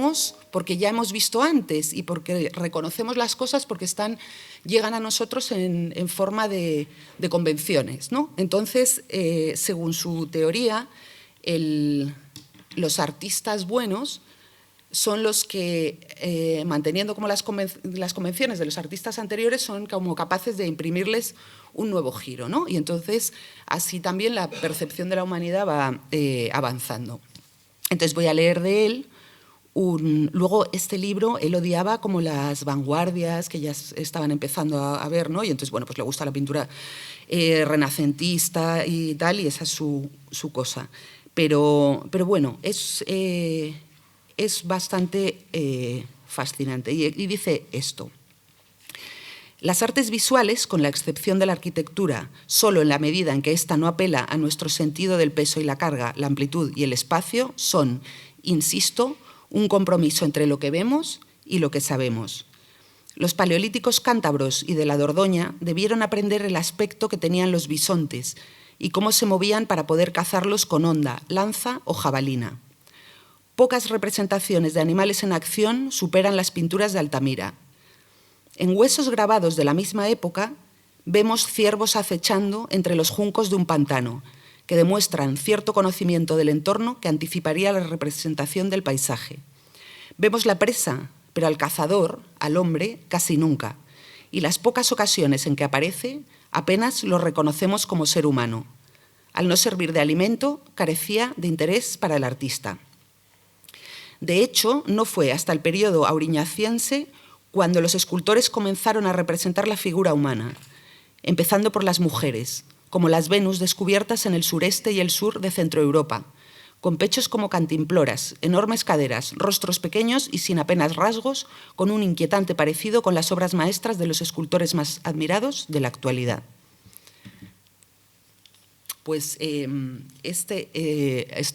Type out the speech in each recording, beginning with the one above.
vemos porque ya hemos visto antes y porque reconocemos las cosas porque llegan a nosotros en forma de convenciones, ¿no? Entonces, según su teoría, los artistas buenos son los que, manteniendo como las convenciones de los artistas anteriores, son como capaces de imprimirles un nuevo giro, ¿no? Y entonces, así también la percepción de la humanidad va avanzando. Entonces, voy a leer de él. Luego, este libro, él odiaba como las vanguardias que ya estaban empezando a ver, ¿no? Y entonces, bueno, pues le gusta la pintura renacentista y tal, y esa es su cosa. Pero bueno, es bastante fascinante. Y dice esto: las artes visuales, con la excepción de la arquitectura, solo en la medida en que ésta no apela a nuestro sentido del peso y la carga, la amplitud y el espacio, son, insisto, un compromiso entre lo que vemos y lo que sabemos. Los paleolíticos cántabros y de la Dordoña debieron aprender el aspecto que tenían los bisontes y cómo se movían para poder cazarlos con honda, lanza o jabalina. Pocas representaciones de animales en acción superan las pinturas de Altamira. En huesos grabados de la misma época vemos ciervos acechando entre los juncos de un pantano, que demuestran cierto conocimiento del entorno que anticiparía la representación del paisaje. Vemos la presa, pero al cazador, al hombre, casi nunca, y las pocas ocasiones en que aparece apenas lo reconocemos como ser humano. Al no servir de alimento, carecía de interés para el artista. De hecho, no fue hasta el período auriñaciense cuando los escultores comenzaron a representar la figura humana, empezando por las mujeres, como las Venus descubiertas en el sureste y el sur de Centroeuropa, con pechos como cantimploras, enormes caderas, rostros pequeños y sin apenas rasgos, con un inquietante parecido con las obras maestras de los escultores más admirados de la actualidad. Pues esto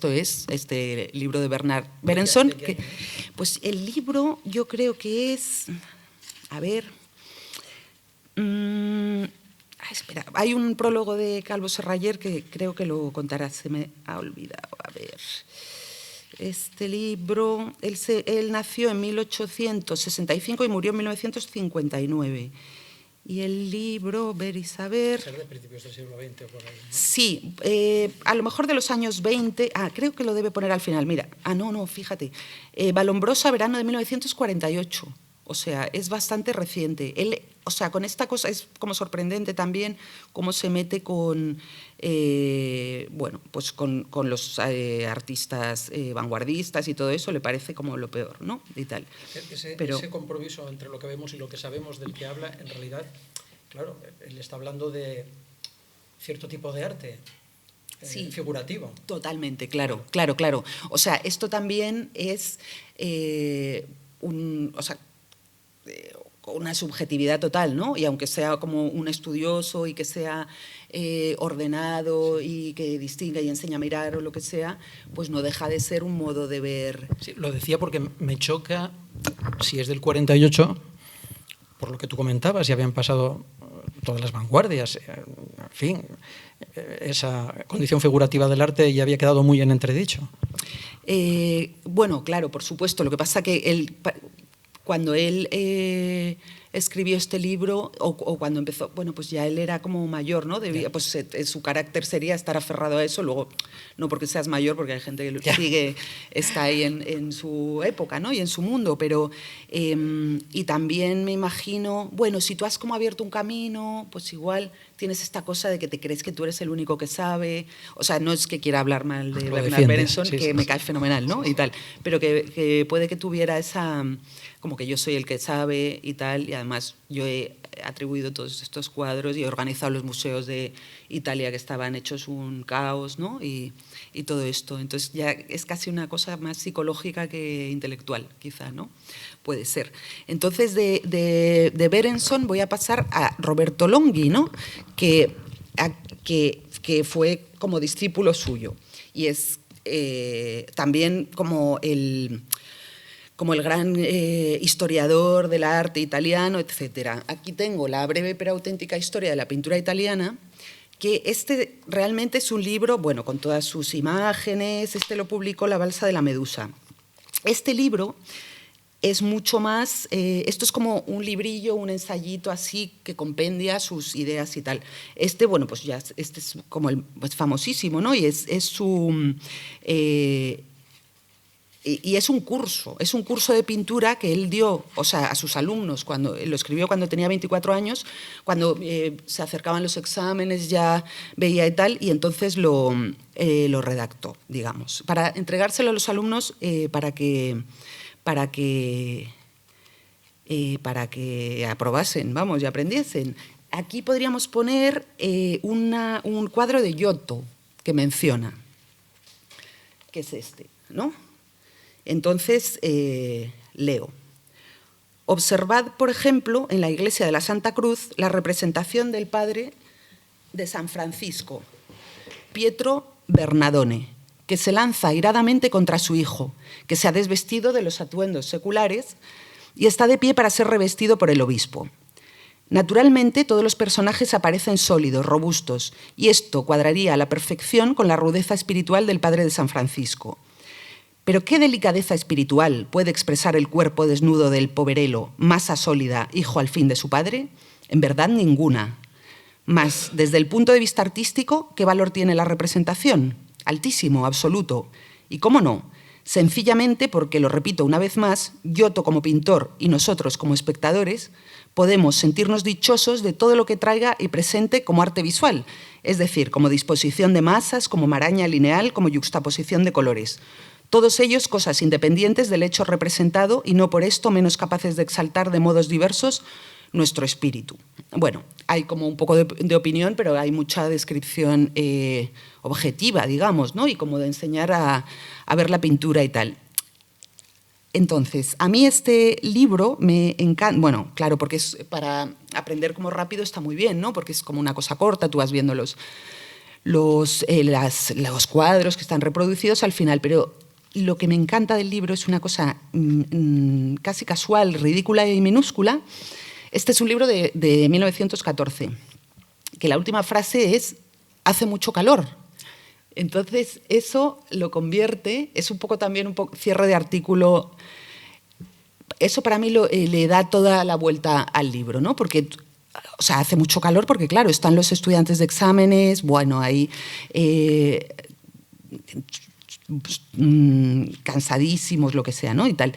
es este libro de Bernard Berenson. Pues el libro yo creo que es, a ver, espera, hay un prólogo de Calvo Serrayer que creo que lo contará, se me ha olvidado, a ver. Este libro, él nació en 1865 y murió en 1959. Y el libro, ver y saber... ¿Ser de principios del siglo XX o por ahí, ¿no? Sí, a lo mejor de los años 20... creo que lo debe poner al final, mira. No, fíjate. Valombrosa, verano de 1948. O sea, es bastante reciente. Él, o sea, con esta cosa es como sorprendente también cómo se mete con, bueno, pues con los artistas vanguardistas y todo eso, le parece como lo peor, ¿no? Y tal. Ese compromiso entre lo que vemos y lo que sabemos del que habla, en realidad, claro, él está hablando de cierto tipo de arte. Sí, figurativo. Totalmente, claro. O sea, esto también es una subjetividad total, ¿no? Y aunque sea como un estudioso y que sea ordenado y que distinga y enseña a mirar o lo que sea, pues no deja de ser un modo de ver. Sí, lo decía porque me choca, si es del 48, por lo que tú comentabas, ya habían pasado todas las vanguardias, en fin, esa condición figurativa del arte ya había quedado muy en entredicho. Bueno, claro, por supuesto. Lo que pasa que cuando él escribió este libro, o cuando empezó, bueno, pues ya él era como mayor, ¿no? Pues su carácter sería estar aferrado a eso, luego, no porque seas mayor, porque hay gente que está ahí en su época, ¿no? Y en su mundo, pero, y también me imagino, bueno, si tú has como abierto un camino, pues igual tienes esta cosa de que te crees que tú eres el único que sabe, o sea, no es que quiera hablar mal de Bernard Berenson, que me cae fenomenal, ¿no? Y tal, pero que puede que tuviera esa, como que yo soy el que sabe y tal, y además yo he atribuido todos estos cuadros y he organizado los museos de Italia que estaban hechos un caos, ¿no? Y todo esto. Entonces ya es casi una cosa más psicológica que intelectual, quizá, ¿no? Puede ser. Entonces de Berenson voy a pasar a Roberto Longhi, ¿no? Que fue como discípulo suyo y es también como el gran historiador del arte italiano, etc. Aquí tengo la breve pero auténtica historia de la pintura italiana, que este realmente es un libro, bueno, con todas sus imágenes, lo publicó La Balsa de la Medusa. Este libro es mucho más, esto es como un librillo, un ensayito así que compendia sus ideas y tal. Bueno, pues ya, este es como el famosísimo, ¿no? Y es un curso de pintura que él dio, o sea, a sus alumnos, cuando lo escribió cuando tenía 24 años, cuando se acercaban los exámenes ya veía y tal, y entonces lo redactó, digamos, para entregárselo a los alumnos para que aprobasen, vamos, y aprendiesen. Aquí podríamos poner un cuadro de Giotto que menciona, que es este, ¿no? Entonces, leo. Observad, por ejemplo, en la iglesia de la Santa Cruz, la representación del padre de San Francisco, Pietro Bernardone, que se lanza airadamente contra su hijo, que se ha desvestido de los atuendos seculares y está de pie para ser revestido por el obispo. Naturalmente, todos los personajes aparecen sólidos, robustos, y esto cuadraría a la perfección con la rudeza espiritual del padre de San Francisco. Pero ¿qué delicadeza espiritual puede expresar el cuerpo desnudo del poverelo, masa sólida, hijo al fin de su padre? En verdad, ninguna. Mas, desde el punto de vista artístico, ¿qué valor tiene la representación? Altísimo, absoluto. ¿Y cómo no? Sencillamente porque, lo repito una vez más, Giotto como pintor y nosotros como espectadores podemos sentirnos dichosos de todo lo que traiga y presente como arte visual, es decir, como disposición de masas, como maraña lineal, como yuxtaposición de colores. Todos ellos cosas independientes del hecho representado y no por esto menos capaces de exaltar de modos diversos nuestro espíritu. Bueno, hay como un poco de opinión, pero hay mucha descripción objetiva, digamos, ¿no? Y como de enseñar a ver la pintura y tal. Entonces, a mí este libro me encanta, bueno, claro, porque es para aprender como rápido está muy bien, ¿no? Porque es como una cosa corta, tú vas viendo los cuadros que están reproducidos al final, pero lo que me encanta del libro es una cosa casi casual, ridícula y minúscula. Este es un libro de 1914, que la última frase es «hace mucho calor». Entonces, eso lo convierte, es un poco también un poco cierre de artículo, eso para mí le da toda la vuelta al libro, ¿no? Porque, o sea, hace mucho calor porque, claro, están los estudiantes de exámenes, bueno, ahí cansadísimos, lo que sea, ¿no? Y tal.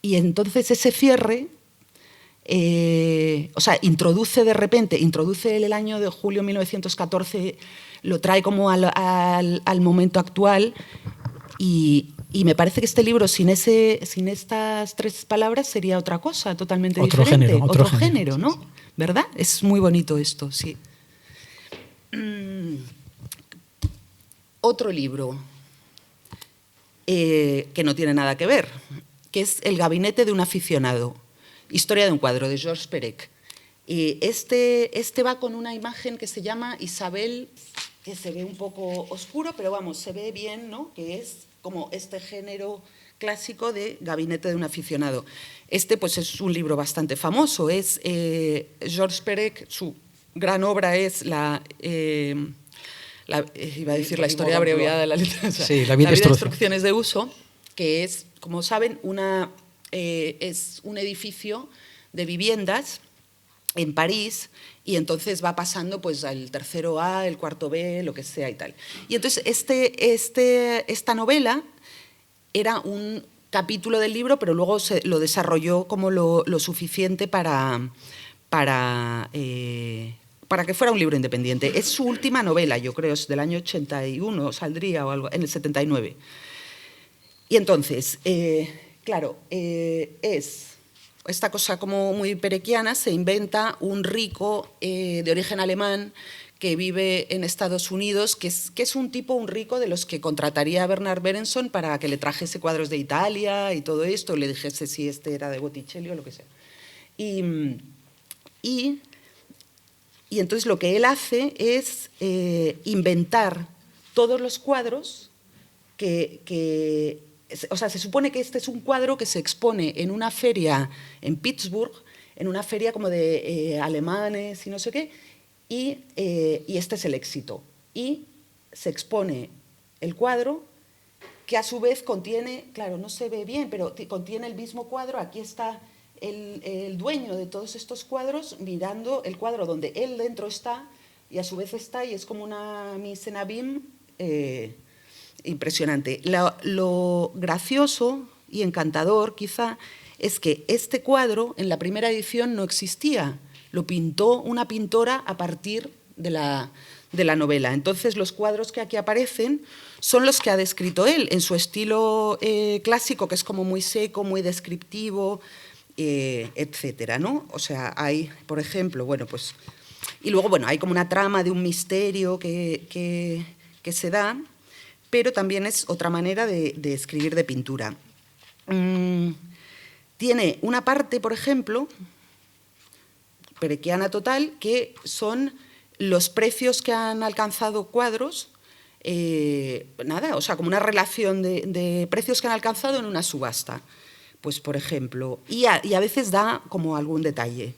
Y entonces ese cierre, o sea, introduce el año de julio de 1914, lo trae como al momento actual y me parece que este libro sin estas tres palabras sería otra cosa totalmente diferente. Otro género, ¿no? ¿Verdad? Es muy bonito esto, sí. Otro libro que no tiene nada que ver, que es El gabinete de un aficionado, historia de un cuadro, de Georges Perec. Este va con una imagen que se llama Isabel, que se ve un poco oscuro, pero vamos, se ve bien, ¿no? Que es como este género clásico de gabinete de un aficionado. Pues es un libro bastante famoso, es Georges Perec, su gran obra es iba a decir la historia abreviada de la literatura, sí, la vida de instrucciones de uso, que es, como saben, es un edificio de viviendas en París, y entonces va pasando pues al tercero A, el cuarto B, lo que sea y tal. Y entonces esta novela era un capítulo del libro, pero luego lo desarrolló como lo suficiente para que fuera un libro independiente. Es su última novela, yo creo, es del año 81, saldría o algo, en el 79. Y entonces, claro, es esta cosa como muy perequiana, se inventa un rico de origen alemán que vive en Estados Unidos, que es un rico de los que contrataría a Bernard Berenson para que le trajese cuadros de Italia y todo esto, le dijese si este era de Botticelli o lo que sea. Y entonces lo que él hace es inventar todos los cuadros o sea, se supone que este es un cuadro que se expone en una feria en Pittsburgh, en una feria como de alemanes y no sé qué, y este es el éxito. Y se expone el cuadro, que a su vez contiene, claro, no se ve bien, pero contiene el mismo cuadro. Aquí está el dueño de todos estos cuadros mirando el cuadro donde él dentro está, y a su vez está, y es como una mise en abîme impresionante. Lo gracioso y encantador, quizá, es que este cuadro en la primera edición no existía. Lo pintó una pintora a partir de la novela. Entonces, los cuadros que aquí aparecen son los que ha descrito él, en su estilo clásico, que es como muy seco, muy descriptivo, etcétera, ¿no? O sea, hay, por ejemplo, bueno, pues... Y luego, bueno, hay como una trama de un misterio que se da, pero también es otra manera de escribir de pintura. Tiene una parte, por ejemplo, perequiana total, que son los precios que han alcanzado cuadros, o sea, como una relación de precios que han alcanzado en una subasta. Pues, por ejemplo, y a veces da como algún detalle.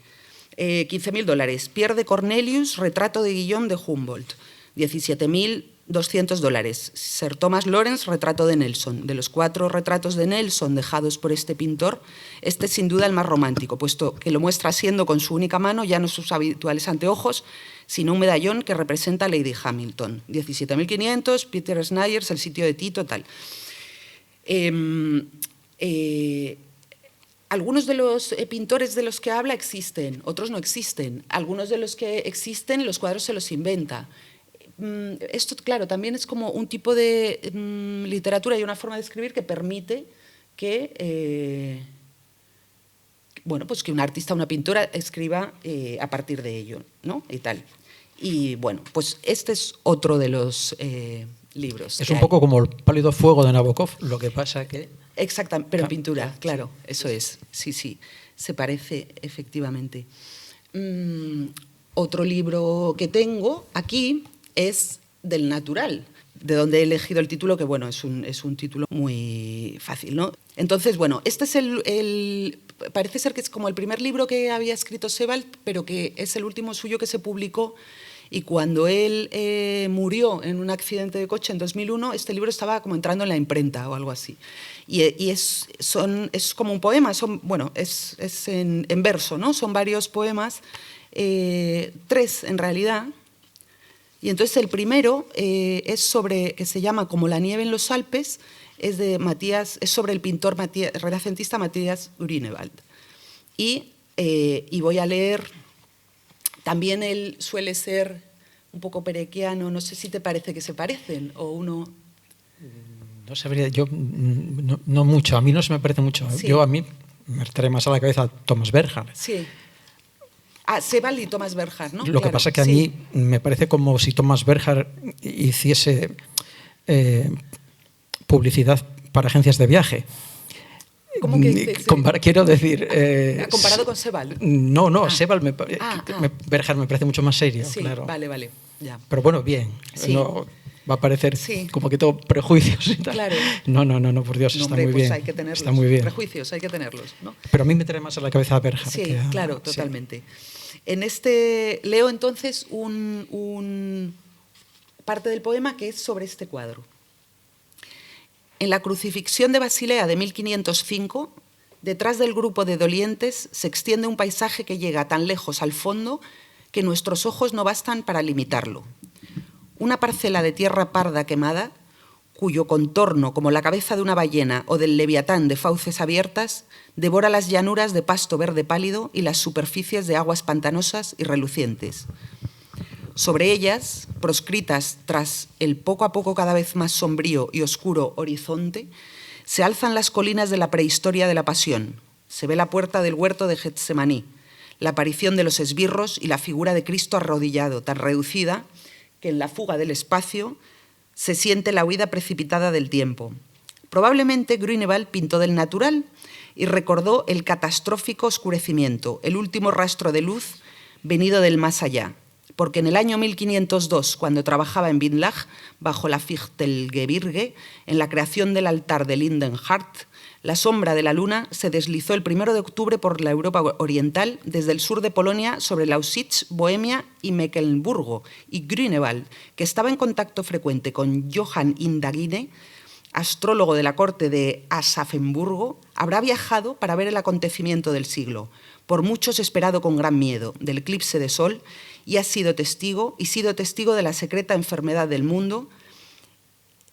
$15.000. Pierre de Cornelius, retrato de Guillaume de Humboldt. $17.200. Sir Thomas Lawrence, retrato de Nelson. De los 4 retratos de Nelson dejados por este pintor, este es sin duda el más romántico, puesto que lo muestra haciendo con su única mano, ya no sus habituales anteojos, sino un medallón que representa a Lady Hamilton. 17.500, Peter Snyers, el sitio de Tito, tal. Algunos de los pintores de los que habla existen, otros no existen. Algunos de los que existen, los cuadros se los inventa. Esto, claro, también es como un tipo de literatura y una forma de escribir que permite que, bueno, pues que un artista, una pintora escriba a partir de ello, ¿no? Y tal. Y bueno, pues este es otro de los libros. Es un poco como el pálido fuego de Nabokov, lo que pasa que... Exactamente, pero en pintura, claro, eso es, sí, se parece efectivamente. Otro libro que tengo aquí es del natural, de donde he elegido el título, que bueno, es un título muy fácil, ¿no? Entonces, bueno, este es parece ser que es como el primer libro que había escrito Sebald, pero que es el último suyo que se publicó, y cuando él murió en un accidente de coche en 2001, este libro estaba como entrando en la imprenta o algo así. Y es como un poema, bueno, es en verso, ¿no? Son varios poemas, 3 en realidad. Y entonces el primero es que se llama Como la nieve en los Alpes, es sobre el pintor renacentista Matías Grünewald. Y voy a leer, también él suele ser un poco perequiano, no sé si te parece que se parecen, o uno... No sabría, yo no mucho, a mí no se me parece mucho. Sí. A mí me trae más a la cabeza Thomas Bernhard. Sí. Sebald y Thomas Bernhard, ¿no? Lo que pasa es que a mí me parece como si Thomas Bernhard hiciese publicidad para agencias de viaje. ¿Cómo que dices? Quiero decir... ¿Comparado con Sebald? No, Sebald Bernhard me parece mucho más serio, sí, claro. Vale, ya. Pero bueno, bien. Sí. No, va a parecer como que todo prejuicios y tal. Claro. No, por Dios, está muy bien. Hay que tenerlos. Está muy bien. Prejuicios, hay que tenerlos, ¿no? Pero a mí me trae más a la cabeza a Bernhard. Sí, claro, totalmente. En leo entonces un parte del poema que es sobre este cuadro. En la crucifixión de Basilea de 1505, detrás del grupo de dolientes se extiende un paisaje que llega tan lejos al fondo que nuestros ojos no bastan para limitarlo. Una parcela de tierra parda quemada, cuyo contorno, como la cabeza de una ballena o del leviatán de fauces abiertas, devora las llanuras de pasto verde pálido y las superficies de aguas pantanosas y relucientes. Sobre ellas, proscritas tras el poco a poco cada vez más sombrío y oscuro horizonte, se alzan las colinas de la prehistoria de la pasión. Se ve la puerta del huerto de Getsemaní, la aparición de los esbirros y la figura de Cristo arrodillado, tan reducida que en la fuga del espacio se siente la huida precipitada del tiempo. Probablemente Grünewald pintó del natural y recordó el catastrófico oscurecimiento, el último rastro de luz venido del más allá. porque en el año 1502, cuando trabajaba en Windlach, bajo la Fichtelgebirge, en la creación del altar de Lindenhart, la sombra de la luna se deslizó el 1 de octubre por la Europa oriental, desde el sur de Polonia, sobre Lausitz, Bohemia y Mecklemburgo, y Grünewald, que estaba en contacto frecuente con Johann Indagine, astrólogo de la corte de Aschaffenburgo, habrá viajado para ver el acontecimiento del siglo, por muchos esperado con gran miedo, del eclipse de sol, y ha sido testigo de la secreta enfermedad del mundo,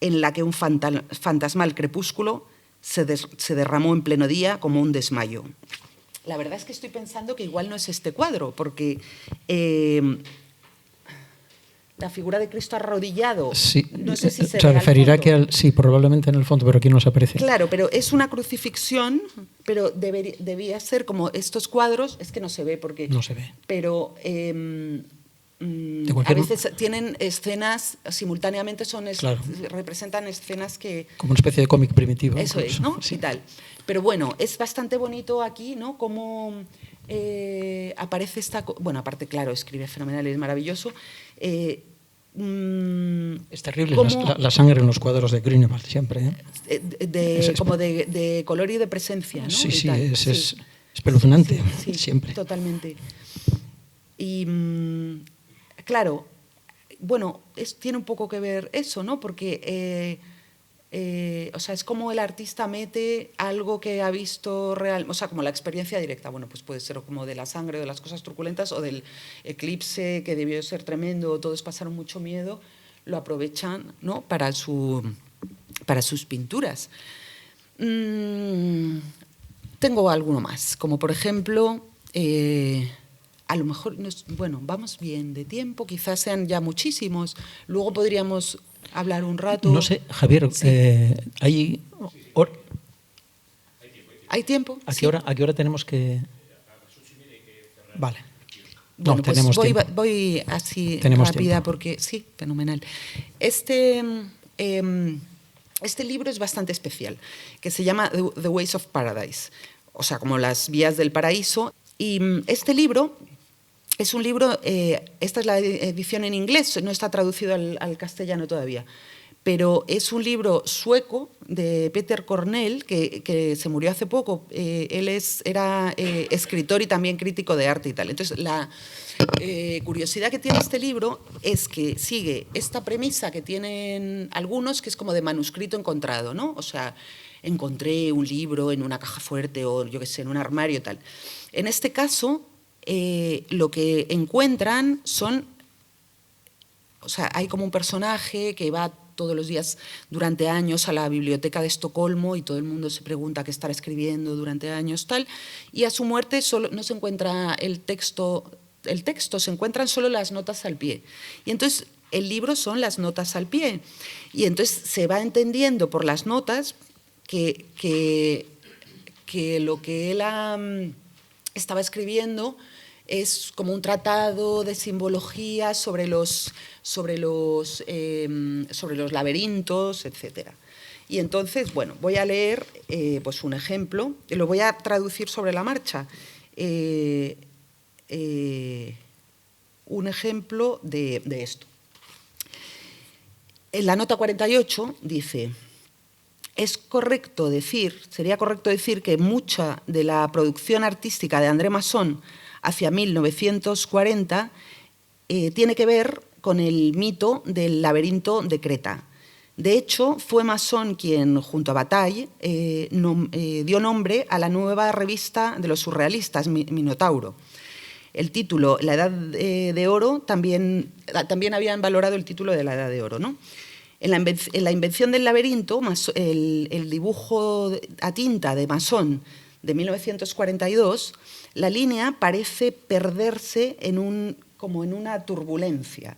en la que un fantasmal crepúsculo se derramó en pleno día como un desmayo. La verdad es que estoy pensando que igual no es este cuadro, porque la figura de Cristo arrodillado, sí, no sé si se referirá que sí, probablemente en el fondo, pero aquí no se aparece. Claro, pero es una crucifixión, pero debía ser como estos cuadros, es que no se ve porque... No se ve. Pero a veces tienen escenas, simultáneamente claro, representan escenas que... Como una especie de cómic primitivo. Eso es, ¿no? Sí. Y tal. Pero bueno, es bastante bonito aquí, ¿no? Cómo aparece esta... Bueno, aparte, claro, escribe fenomenal, es maravilloso. Es terrible la sangre en los cuadros de Grünewald siempre. Como de color y de presencia, ¿no? Sí, y sí, tal. es espeluznante, sí, siempre. Totalmente. Y claro, bueno, tiene un poco que ver eso, ¿no? Porque, o sea, es como el artista mete algo que ha visto real, o sea, como la experiencia directa. Bueno, pues puede ser como de la sangre, de las cosas truculentas, o del eclipse que debió ser tremendo, todos pasaron mucho miedo, lo aprovechan, ¿no? para sus pinturas. Tengo alguno más, como por ejemplo... a lo mejor, bueno, vamos bien de tiempo, quizás sean ya muchísimos, luego podríamos hablar un rato. No sé, Javier, sí. ¿Hay tiempo? ¿A qué hora tenemos que...? Vale. Bueno, no, pues tenemos tiempo. Voy así tenemos rápida tiempo. Porque sí, fenomenal. Este libro es bastante especial, que se llama The Ways of Paradise, o sea, como las vías del paraíso. Y este libro... Es un libro, esta es la edición en inglés, no está traducido al castellano todavía, pero es un libro sueco de Peter Cornell, que se murió hace poco. Él era escritor y también crítico de arte y tal. Entonces, la curiosidad que tiene este libro es que sigue esta premisa que tienen algunos, que es como de manuscrito encontrado, ¿no? O sea, encontré un libro en una caja fuerte o, yo qué sé, en un armario y tal. En este caso... lo que encuentran son, o sea, hay como un personaje que va todos los días durante años a la biblioteca de Estocolmo y todo el mundo se pregunta qué estará escribiendo durante años, tal, y a su muerte solo no se encuentra el texto, se encuentran solo las notas al pie. Y entonces el libro son las notas al pie. Y entonces se va entendiendo por las notas que lo que él estaba escribiendo es como un tratado de simbología sobre los laberintos, etc. Y entonces, bueno, voy a leer pues un ejemplo, lo voy a traducir sobre la marcha. Un ejemplo de esto. En la nota 48 dice... sería correcto decir que mucha de la producción artística de André Masson hacia 1940 tiene que ver con el mito del laberinto de Creta. De hecho, fue Masson quien, junto a Bataille, dio nombre a la nueva revista de los surrealistas, Minotauro. El título, La Edad de Oro, también habían valorado el título de La Edad de Oro, ¿no? En la invención del laberinto, el dibujo a tinta de Masson de 1942, la línea parece perderse como en una turbulencia.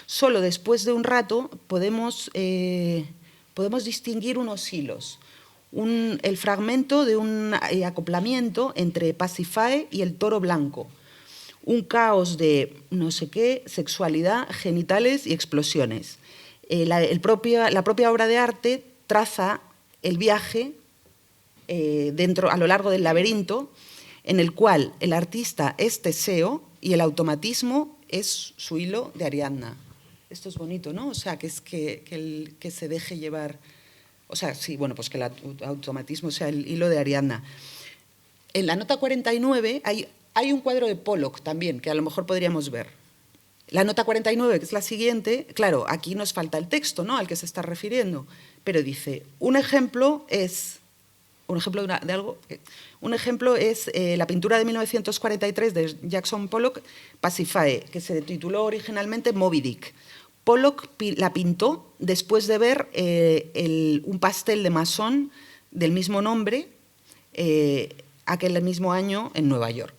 Solo después de un rato podemos distinguir unos hilos, el fragmento de un acoplamiento entre Pasífae y el toro blanco, un caos de no sé qué, sexualidad, genitales y explosiones. La propia obra de arte traza el viaje a lo largo del laberinto, en el cual el artista es Teseo y el automatismo es su hilo de Ariadna. Esto es bonito, ¿no? O sea, que es que se deje llevar, o sea, sí, bueno, pues que el automatismo sea el hilo de Ariadna. En la nota 49 hay un cuadro de Pollock también, que a lo mejor podríamos ver. La nota 49, que es la siguiente, claro, aquí nos falta el texto, ¿no?, al que se está refiriendo, pero dice, un ejemplo es la pintura de 1943 de Jackson Pollock, Pasiphae, que se tituló originalmente Moby Dick. Pollock la pintó después de ver un pastel de Masson del mismo nombre aquel mismo año en Nueva York.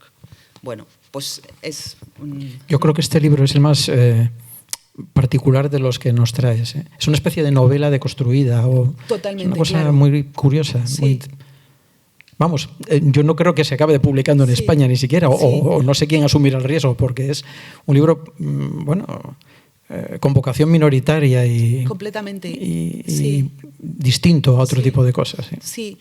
Bueno, pues es... Yo creo que este libro es el más particular de los que nos traes. Es una especie de novela deconstruida. Totalmente, es una cosa claro. muy curiosa. Sí. Vamos, yo no creo que se acabe publicando en España ni siquiera, o no sé quién asumirá el riesgo, porque es un libro, bueno, con vocación minoritaria y, completamente. y distinto a otro tipo de cosas. Sí.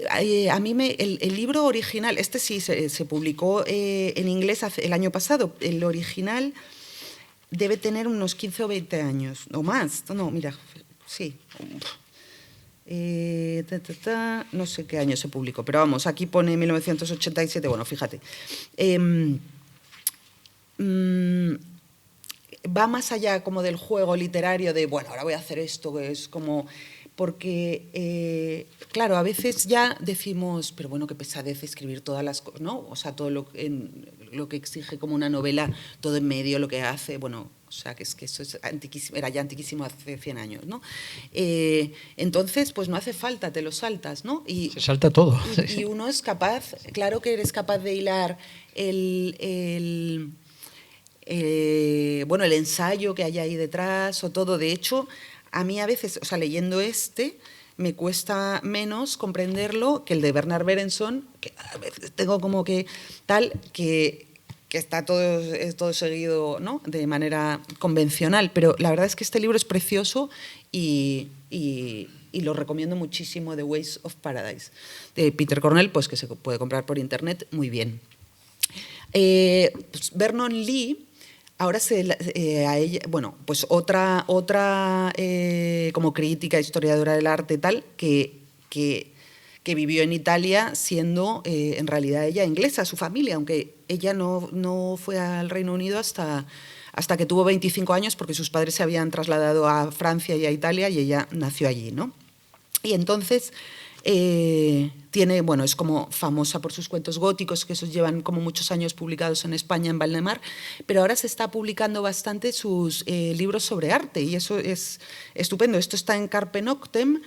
A mí el libro original, este sí se publicó en inglés el año pasado, el original debe tener unos 15 o 20 años, o más, no, mira, sí, no sé qué año se publicó, pero vamos, aquí pone 1987, bueno, fíjate. Va más allá como del juego literario de, bueno, ahora voy a hacer esto, que es como... Porque, claro, a veces ya decimos, pero bueno, qué pesadez escribir todas las cosas, ¿no? O sea, todo lo que exige como una novela, todo en medio, lo que hace, bueno, o sea, que eso es antiquísimo, era ya antiquísimo hace 100 años, ¿no? Entonces, pues no hace falta, te lo saltas, ¿no? Se salta todo. Y uno es capaz, claro que eres capaz de hilar el ensayo que hay ahí detrás o todo. De hecho, a mí a veces, o sea, leyendo me cuesta menos comprenderlo que el de Bernard Berenson, que a veces tengo como que tal, que está todo seguido, ¿no?, de manera convencional, pero la verdad es que este libro es precioso y lo recomiendo muchísimo, The Ways of Paradise, de Peter Cornell, pues que se puede comprar por internet muy bien. Pues Vernon Lee, ahora a ella, bueno, pues otra como crítica, historiadora del arte tal, que vivió en Italia siendo en realidad ella inglesa, su familia, aunque ella no fue al Reino Unido hasta que tuvo 25 años, porque sus padres se habían trasladado a Francia y a Italia y ella nació allí, ¿no? Y entonces... es como famosa por sus cuentos góticos, que esos llevan como muchos años publicados en España, en Valdemar, pero ahora se está publicando bastante sus libros sobre arte y eso es estupendo. Esto está en Carpe Noctem.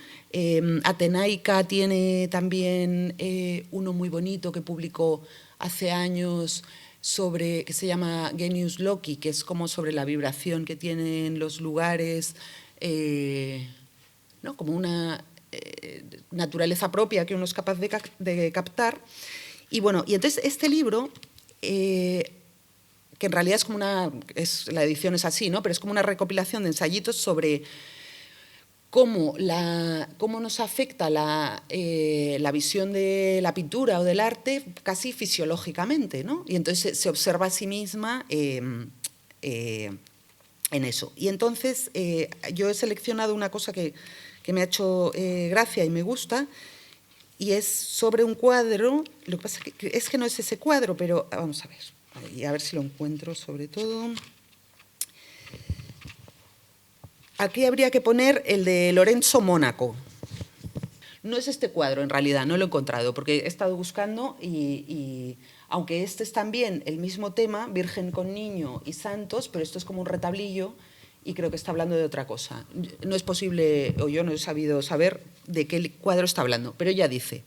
Atenaica tiene también uno muy bonito que publicó hace años que se llama Genius Loci, que es como sobre la vibración que tienen los lugares, ¿no?, como una naturaleza propia que uno es capaz de captar. Y bueno, y entonces este libro, que en realidad es como la edición es así, ¿no?, pero es como una recopilación de ensayitos sobre cómo nos afecta la visión de la pintura o del arte casi fisiológicamente, ¿no? Y entonces se observa a sí misma en eso. Y entonces yo he seleccionado una cosa que me ha hecho gracia y me gusta, y es sobre un cuadro. Lo que pasa es que no es ese cuadro, pero vamos a ver, y a ver si lo encuentro sobre todo. Aquí habría que poner el de Lorenzo Mónaco. No es este cuadro, en realidad, no lo he encontrado, porque he estado buscando y aunque este es también el mismo tema, Virgen con Niño y Santos, pero esto es como un retablillo, y creo que está hablando de otra cosa. No es posible, o yo no he sabido saber de qué cuadro está hablando, pero ella dice: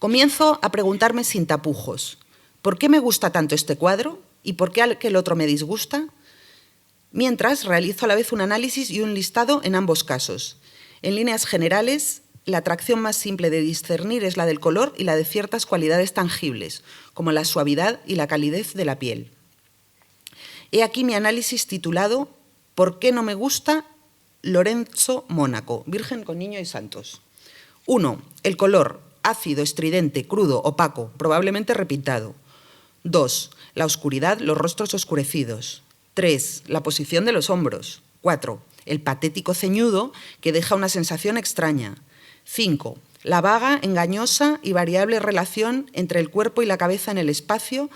comienzo a preguntarme sin tapujos, ¿por qué me gusta tanto este cuadro y por qué aquel otro me disgusta? Mientras realizo a la vez un análisis y un listado en ambos casos. En líneas generales, la atracción más simple de discernir es la del color y la de ciertas cualidades tangibles, como la suavidad y la calidez de la piel. He aquí mi análisis titulado ¿Por qué no me gusta Lorenzo Mónaco, Virgen con Niño y Santos? 1. El color, ácido, estridente, crudo, opaco, probablemente repintado. 2. La oscuridad, los rostros oscurecidos. 3. La posición de los hombros. 4. El patético ceñudo que deja una sensación extraña. 5. La vaga, engañosa y variable relación entre el cuerpo y la cabeza en el espacio,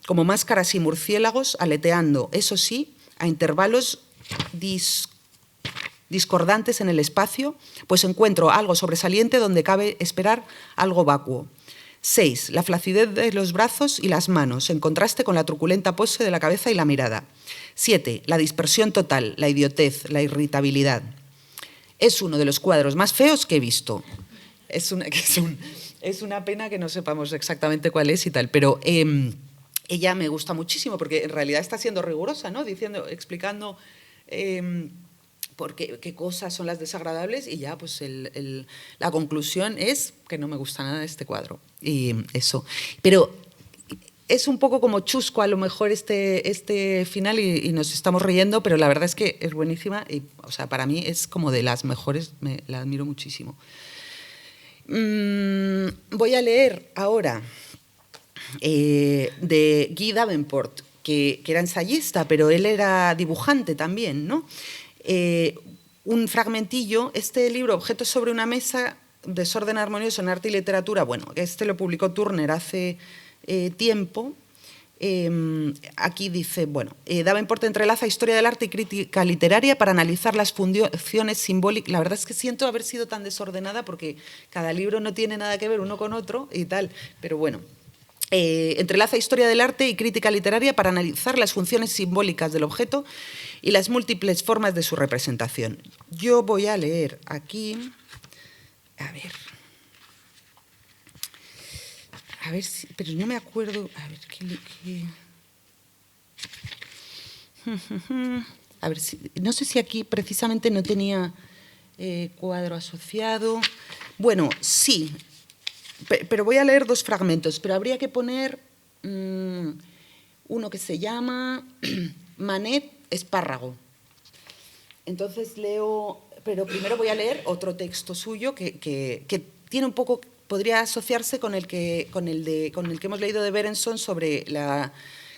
como máscaras y murciélagos aleteando, eso sí, a intervalos discordantes en el espacio, pues encuentro algo sobresaliente donde cabe esperar algo vacuo. 6. La flacidez de los brazos y las manos, en contraste con la truculenta pose de la cabeza y la mirada. 7. La dispersión total, la idiotez, la irritabilidad. Es uno de los cuadros más feos que he visto. Es una pena que no sepamos exactamente cuál es y tal, pero ella me gusta muchísimo porque en realidad está siendo rigurosa, ¿no? Explicando qué cosas son las desagradables y ya pues la conclusión es que no me gusta nada este cuadro. Y eso. Pero es un poco como chusco a lo mejor este final y nos estamos riendo, pero la verdad es que es buenísima y, o sea, para mí es como de las mejores, la admiro muchísimo. Voy a leer ahora de Guy Davenport, que era ensayista, pero él era dibujante también, ¿no? Un fragmentillo, este libro, Objetos sobre una mesa, desorden armonioso en arte y literatura, bueno, este lo publicó Turner hace tiempo. Aquí dice, bueno, Davenport entrelaza historia del arte y crítica literaria para analizar las funciones simbólicas. La verdad es que siento haber sido tan desordenada porque cada libro no tiene nada que ver uno con otro y tal, pero bueno. Entrelaza historia del arte y crítica literaria para analizar las funciones simbólicas del objeto y las múltiples formas de su representación. Yo voy a leer aquí, a ver si, pero no me acuerdo, a ver si, no sé si aquí precisamente no tenía cuadro asociado. Bueno, sí, pero voy a leer dos fragmentos, pero habría que poner uno que se llama Manet Espárrago. Entonces leo, pero primero voy a leer otro texto suyo que tiene un poco, podría asociarse con el que hemos leído de Berenson sobre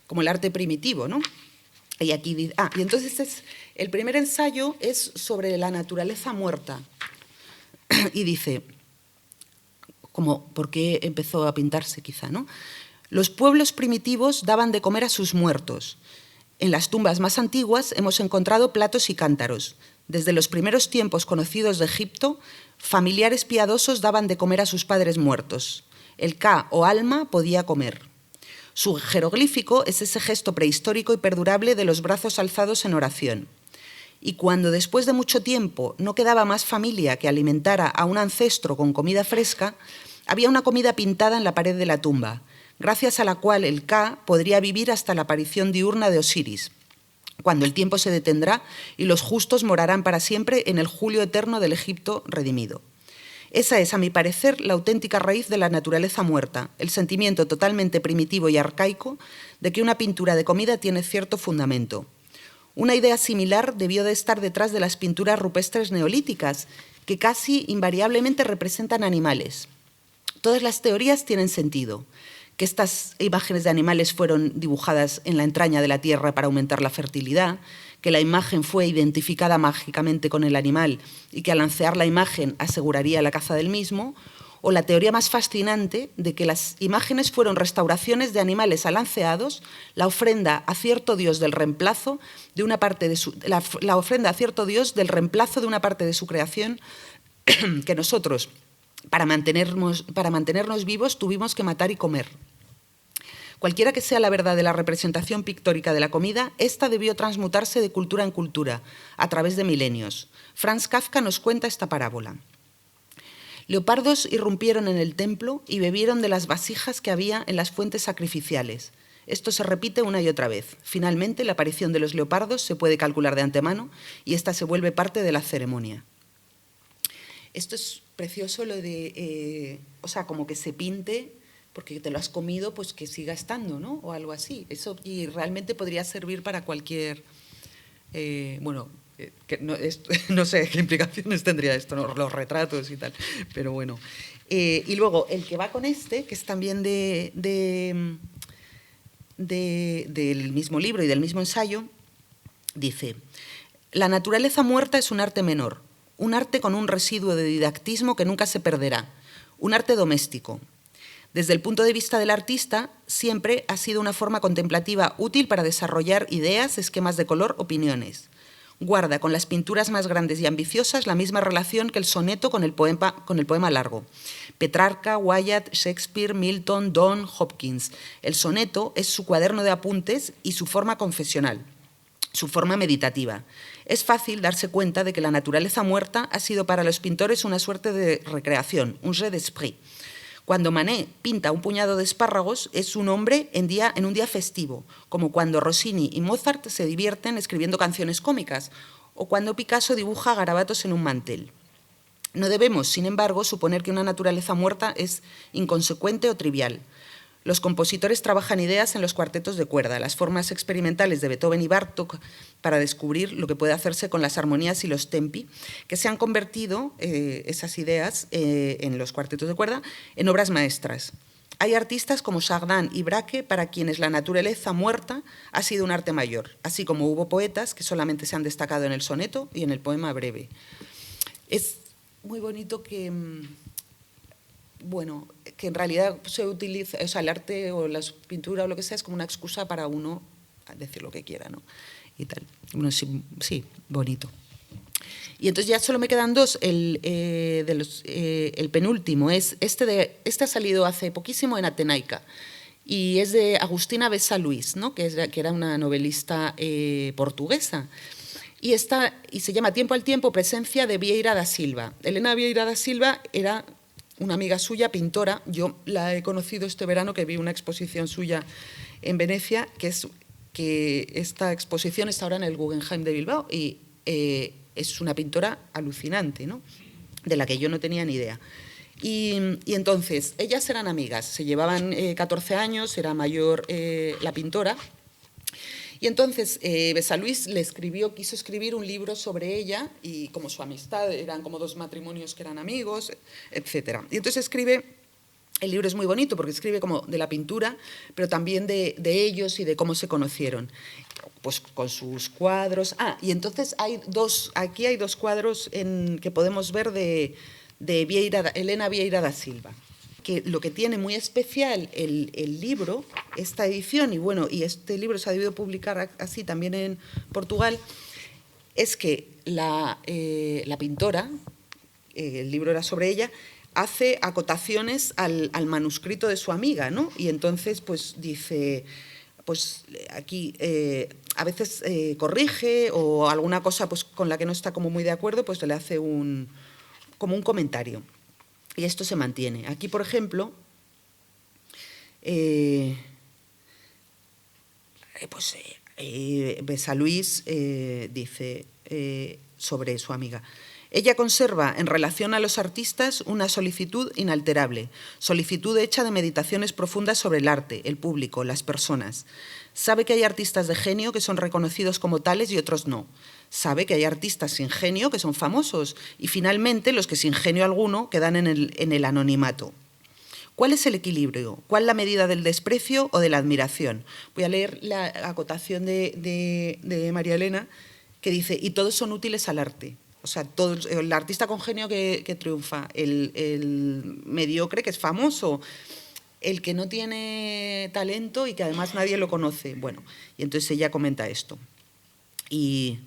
como el arte primitivo, ¿no? Y aquí dice, y entonces el primer ensayo es sobre la naturaleza muerta. Y dice, como por qué empezó a pintarse quizá, ¿no? Los pueblos primitivos daban de comer a sus muertos. En las tumbas más antiguas hemos encontrado platos y cántaros. Desde los primeros tiempos conocidos de Egipto, familiares piadosos daban de comer a sus padres muertos. El Ka o alma podía comer. Su jeroglífico es ese gesto prehistórico y perdurable de los brazos alzados en oración. Y cuando después de mucho tiempo no quedaba más familia que alimentara a un ancestro con comida fresca, había una comida pintada en la pared de la tumba, gracias a la cual el Ka podría vivir hasta la aparición diurna de Osiris, cuando el tiempo se detendrá y los justos morarán para siempre en el julio eterno del Egipto redimido. Esa es, a mi parecer, la auténtica raíz de la naturaleza muerta, el sentimiento totalmente primitivo y arcaico de que una pintura de comida tiene cierto fundamento. Una idea similar debió de estar detrás de las pinturas rupestres neolíticas, que casi invariablemente representan animales. Todas las teorías tienen sentido. Que estas imágenes de animales fueron dibujadas en la entraña de la tierra para aumentar la fertilidad, que la imagen fue identificada mágicamente con el animal y que al lancear la imagen aseguraría la caza del mismo, o la teoría más fascinante de que las imágenes fueron restauraciones de animales alanceados, la ofrenda a cierto dios del reemplazo de una parte de la ofrenda a cierto dios del reemplazo de una parte de su creación que nosotros, para mantenernos vivos, tuvimos que matar y comer. Cualquiera que sea la verdad de la representación pictórica de la comida, esta debió transmutarse de cultura en cultura, a través de milenios. Franz Kafka nos cuenta esta parábola. Leopardos irrumpieron en el templo y bebieron de las vasijas que había en las fuentes sacrificiales. Esto se repite una y otra vez. Finalmente, la aparición de los leopardos se puede calcular de antemano y esta se vuelve parte de la ceremonia. Esto es precioso, lo de, como que se pinte, porque te lo has comido, pues que siga estando, ¿no? O algo así. Eso, y realmente podría servir para cualquier, que no sé qué implicaciones tendría esto, ¿no? Los retratos y tal, pero bueno. Y luego, el que va con este, que es también de del mismo libro y del mismo ensayo, dice: la naturaleza muerta es un arte menor, un arte con un residuo de didactismo que nunca se perderá, un arte doméstico. Desde el punto de vista del artista, siempre ha sido una forma contemplativa útil para desarrollar ideas, esquemas de color, opiniones. Guarda con las pinturas más grandes y ambiciosas la misma relación que el soneto con el poema largo. Petrarca, Wyatt, Shakespeare, Milton, Donne, Hopkins. El soneto es su cuaderno de apuntes y su forma confesional, su forma meditativa. Es fácil darse cuenta de que la naturaleza muerta ha sido para los pintores una suerte de recreación, un jeu d'esprit. Cuando Manet pinta un puñado de espárragos, es un hombre en un día festivo, como cuando Rossini y Mozart se divierten escribiendo canciones cómicas, o cuando Picasso dibuja garabatos en un mantel. No debemos, sin embargo, suponer que una naturaleza muerta es inconsecuente o trivial. Los compositores trabajan ideas en los cuartetos de cuerda, las formas experimentales de Beethoven y Bartók para descubrir lo que puede hacerse con las armonías y los tempi, que se han convertido, esas ideas, en los cuartetos de cuerda, en obras maestras. Hay artistas como Chardin y Braque para quienes la naturaleza muerta ha sido un arte mayor, así como hubo poetas que solamente se han destacado en el soneto y en el poema breve. Es muy bonito que en realidad se utiliza, o sea, el arte o la pintura o lo que sea es como una excusa para uno decir lo que quiera, ¿no? Y tal. Bueno, sí, bonito. Y entonces ya solo me quedan dos. El penúltimo es este ha salido hace poquísimo en Atenaica y es de Agustina Bessa Luís, ¿no? que era una novelista portuguesa. Y se llama Tiempo al tiempo, presencia de Vieira da Silva. Helena Vieira da Silva era una amiga suya, pintora. Yo la he conocido este verano, que vi una exposición suya en Venecia, que esta exposición está ahora en el Guggenheim de Bilbao y es una pintora alucinante, ¿no? De la que yo no tenía ni idea. Y entonces, ellas eran amigas, se llevaban 14 años, era mayor la pintora. Y entonces Bessa Luís quiso escribir un libro sobre ella y como su amistad, eran como dos matrimonios que eran amigos, etc. Y entonces el libro es muy bonito porque escribe como de la pintura, pero también de ellos y de cómo se conocieron, pues con sus cuadros. Y entonces aquí hay dos cuadros que podemos ver de Helena Vieira da Silva. Que lo que tiene muy especial el libro, esta edición, y este libro se ha debido publicar así también en Portugal, es que la pintora, el libro era sobre ella, hace acotaciones al manuscrito de su amiga, ¿no? Y entonces pues dice, pues aquí a veces corrige o alguna cosa pues con la que no está como muy de acuerdo, pues le hace como un comentario. Y esto se mantiene. Aquí, por ejemplo, Bessa Luís dice sobre su amiga: ella conserva en relación a los artistas una solicitud inalterable, solicitud hecha de meditaciones profundas sobre el arte, el público, las personas. Sabe que hay artistas de genio que son reconocidos como tales y otros no. Sabe que hay artistas sin genio que son famosos y, finalmente, los que sin genio alguno quedan en el anonimato. ¿Cuál es el equilibrio? ¿Cuál la medida del desprecio o de la admiración? Voy a leer la acotación de María Elena, que dice: y todos son útiles al arte. O sea, el artista con genio que triunfa, el mediocre que es famoso, el que no tiene talento y que además nadie lo conoce. Bueno, y entonces ella comenta esto. Y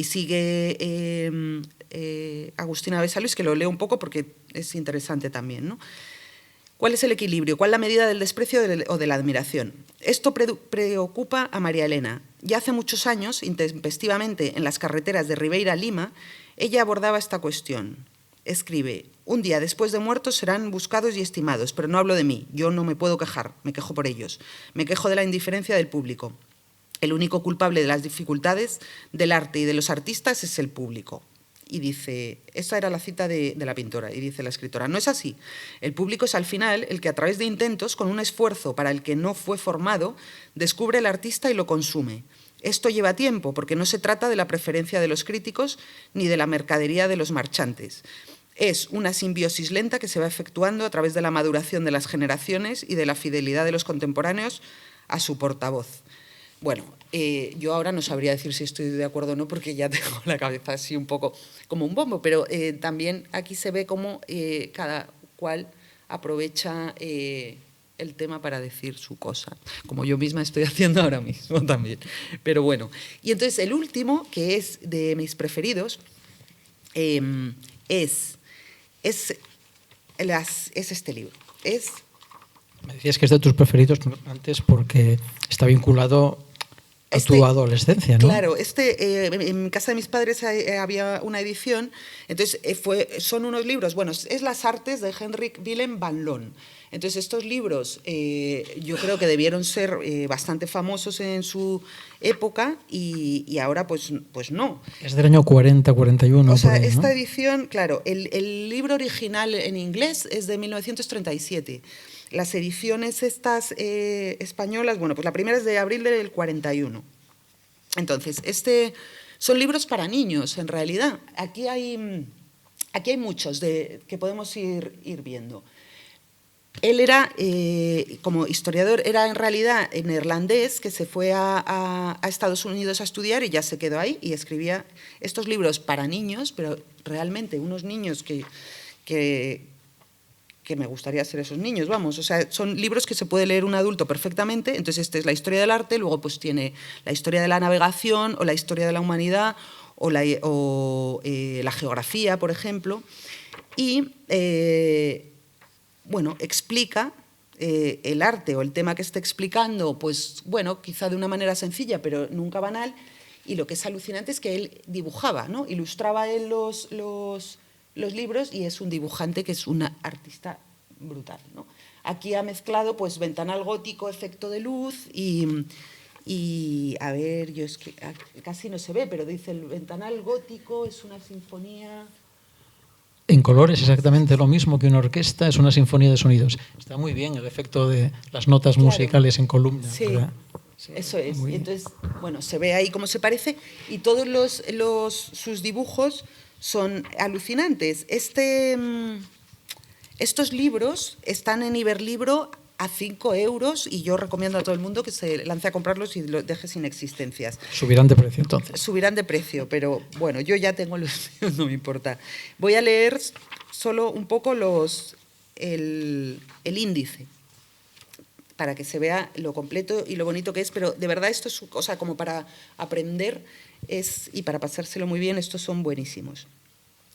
sigue Agustina Bessa Luís, que lo leo un poco porque es interesante también, ¿no? ¿Cuál es el equilibrio? ¿Cuál la medida del desprecio o de la admiración? Esto preocupa a María Elena. Ya hace muchos años, intempestivamente en las carreteras de Ribeira a Lima, ella abordaba esta cuestión. Escribe: un día después de muertos serán buscados y estimados, pero no hablo de mí, yo no me puedo quejar, me quejo por ellos, me quejo de la indiferencia del público. El único culpable de las dificultades del arte y de los artistas es el público. Y dice, esa era la cita de la pintora, y dice la escritora: no es así. El público es al final el que, a través de intentos, con un esfuerzo para el que no fue formado, descubre el artista y lo consume. Esto lleva tiempo, porque no se trata de la preferencia de los críticos ni de la mercadería de los marchantes. Es una simbiosis lenta que se va efectuando a través de la maduración de las generaciones y de la fidelidad de los contemporáneos a su portavoz. Bueno, yo ahora no sabría decir si estoy de acuerdo o no, porque ya tengo la cabeza así un poco como un bombo, pero también aquí se ve cómo cada cual aprovecha el tema para decir su cosa, como yo misma estoy haciendo ahora mismo también. Pero bueno, y entonces el último, que es de mis preferidos, es este libro. Me decías que es de tus preferidos antes porque está vinculado a tu adolescencia, ¿no? Claro, en casa de mis padres había una edición, entonces son unos libros, bueno, es Las artes de Henrik Willem van Loon. Entonces estos libros yo creo que debieron ser bastante famosos en su época y ahora pues no. Es del año 40, 41. O sea, por ahí, ¿no? esta edición, claro, el libro original en inglés es de 1937. Las ediciones estas españolas, bueno, pues la primera es de abril del 41. Entonces, son libros para niños, en realidad. Aquí hay muchos que podemos ir viendo. Él era, como historiador, era en realidad neerlandés, que se fue a Estados Unidos a estudiar y ya se quedó ahí y escribía estos libros para niños, pero realmente unos niños que me gustaría ser esos niños, vamos, o sea, son libros que se puede leer un adulto perfectamente. Entonces esta es la historia del arte, luego pues tiene la historia de la navegación o la historia de la humanidad o la geografía, por ejemplo, y bueno, explica el arte o el tema que está explicando, pues bueno, quizá de una manera sencilla, pero nunca banal, y lo que es alucinante es que él dibujaba, ¿no? Ilustraba él los libros y es un dibujante que es un artista brutal, ¿no? Aquí ha mezclado pues ventanal gótico, efecto de luz y a ver, yo es que casi no se ve, pero dice el ventanal gótico es una sinfonía. En colores exactamente lo mismo que una orquesta, es una sinfonía de sonidos. Está muy bien el efecto de las notas musicales en columna. Sí, ¿verdad? Sí, eso es. Y entonces, bueno, se ve ahí cómo se parece y todos sus dibujos son alucinantes. Estos libros están en Iberlibro a 5 euros y yo recomiendo a todo el mundo que se lance a comprarlos y los deje sin existencias. Subirán de precio entonces. Subirán de precio, pero bueno, yo ya tengo los míos, no me importa. Voy a leer solo un poco el índice para que se vea lo completo y lo bonito que es, pero de verdad esto es, o sea, como para aprender y para pasárselo muy bien, estos son buenísimos.